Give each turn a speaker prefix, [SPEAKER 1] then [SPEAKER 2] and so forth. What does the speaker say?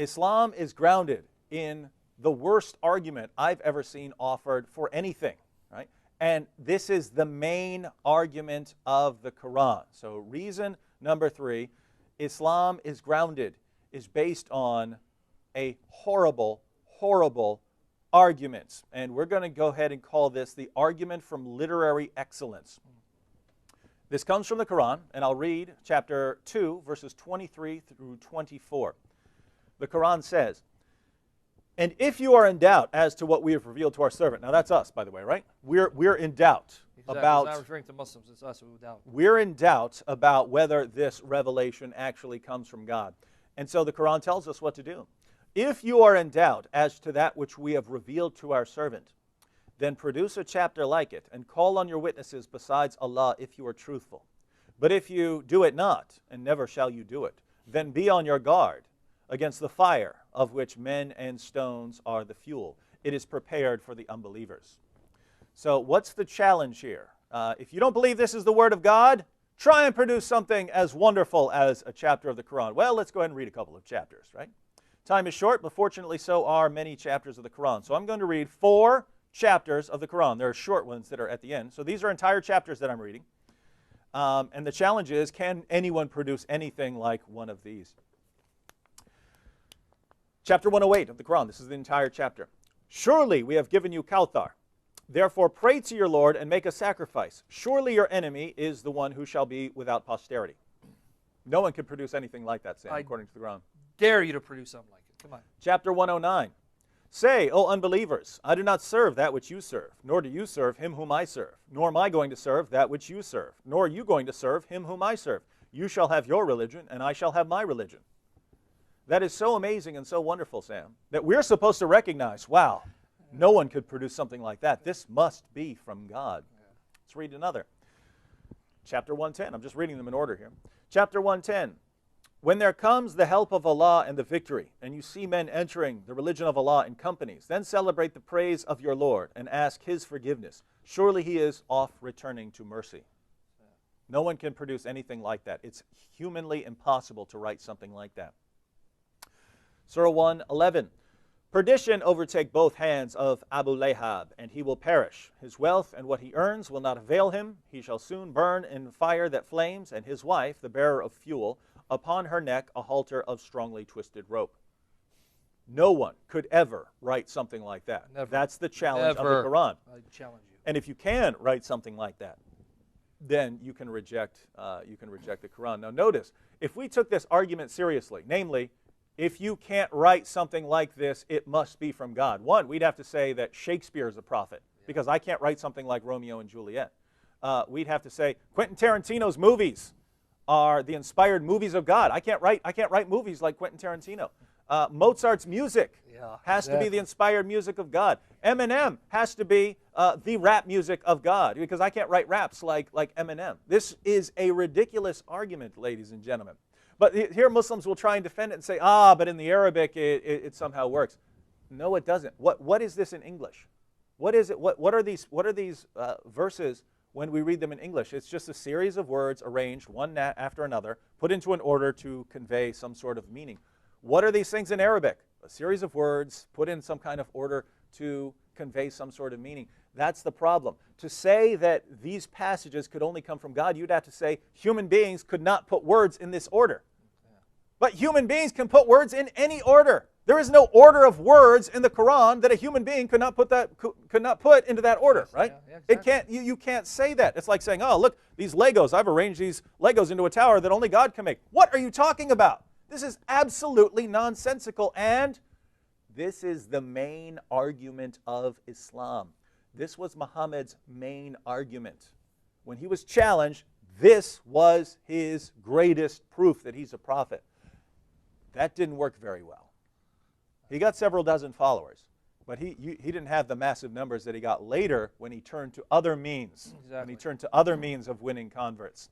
[SPEAKER 1] Islam is grounded in the worst argument I've ever seen offered for anything, right? And this is the main argument of the Quran. So reason number 3, Islam is grounded, is based on a horrible, horrible argument. And we're going to go ahead and call this the argument from literary excellence. This comes from the Quran, and I'll read chapter 2, verses 23 through 24. The Quran says, "And if you are in doubt as to what we have revealed to our servant," now that's us, by the way, right? We're in doubt about.
[SPEAKER 2] It's not referring to Muslims. It's us who doubt.
[SPEAKER 1] We're in doubt about whether this revelation actually comes from God, and so the Quran tells us what to do. If you are in doubt as to that which we have revealed to our servant, then produce a chapter like it, and call on your witnesses besides Allah if you are truthful. But if you do it not, and never shall you do it, then be on your guard against the fire, of which men and stones are the fuel. It is prepared for the unbelievers. So what's the challenge here? If you don't believe this is the word of God, try and produce something as wonderful as a chapter of the Quran. Well, let's go ahead and read a couple of chapters, right? Time is short, but fortunately so are many chapters of the Quran. So I'm going to read 4 chapters of the Quran. There are short ones that are at the end. So these are entire chapters that I'm reading. And the challenge is, can anyone produce anything like one of these? Chapter 108 of the Quran. This is the entire chapter. "Surely we have given you Kawthar. Therefore pray to your Lord and make a sacrifice. Surely your enemy is the one who shall be without posterity." No one can produce anything like that, Sam, according to the Quran.
[SPEAKER 2] Dare you to produce something like it. Come on.
[SPEAKER 1] Chapter 109. "Say, O unbelievers, I do not serve that which you serve, nor do you serve him whom I serve, nor am I going to serve that which you serve, nor are you going to serve him whom I serve. You shall have your religion, and I shall have my religion." That is so amazing and so wonderful, Sam, that we're supposed to recognize, wow, no one could produce something like that. This must be from God. Let's read another. Chapter 110. I'm just reading them in order here. Chapter 110. "When there comes the help of Allah and the victory, and you see men entering the religion of Allah in companies, then celebrate the praise of your Lord and ask His forgiveness. Surely He is oft returning to mercy." No one can produce anything like that. It's humanly impossible to write something like that. Surah 111. "Perdition overtake both hands of Abu Lahab, and he will perish. His wealth and what he earns will not avail him. He shall soon burn in fire that flames, and his wife, the bearer of fuel, upon her neck a halter of strongly twisted rope." No one could ever write something like that.
[SPEAKER 2] Never.
[SPEAKER 1] That's the challenge of the Quran.
[SPEAKER 2] I challenge you.
[SPEAKER 1] And if you can write something like that, then you can reject the Quran. Now notice, if we took this argument seriously, namely, if you can't write something like this, it must be from God. One, we'd have to say that Shakespeare is a prophet, because I can't write something like Romeo and Juliet. We'd have to say Quentin Tarantino's movies are the inspired movies of God. I can't write movies like Quentin Tarantino. Mozart's music has to be the inspired music of God. Eminem has to be the rap music of God, because I can't write raps like Eminem. This is a ridiculous argument, ladies and gentlemen. But here Muslims will try and defend it and say, but in the Arabic it somehow works. No, it doesn't. What is this in English? What is it? What are these verses when we read them in English? It's just a series of words arranged one after another, put into an order to convey some sort of meaning. What are these things in Arabic? A series of words put in some kind of order to convey some sort of meaning. That's the problem. To say that these passages could only come from God, you'd have to say human beings could not put words in this order. But human beings can put words in any order. There is no order of words in the Quran that a human being could not put into that order, right?
[SPEAKER 2] Yeah, exactly.
[SPEAKER 1] It can't. You can't say that. It's like saying, "Oh, look, these Legos. I've arranged these Legos into a tower that only God can make." What are you talking about? This is absolutely nonsensical, and this is the main argument of Islam. This was Muhammad's main argument. When he was challenged, this was his greatest proof that he's a prophet. That didn't work very well. He got several dozen followers, but he didn't have the massive numbers that he got later when he turned to other means.
[SPEAKER 2] Exactly.
[SPEAKER 1] When he turned to other means of winning converts.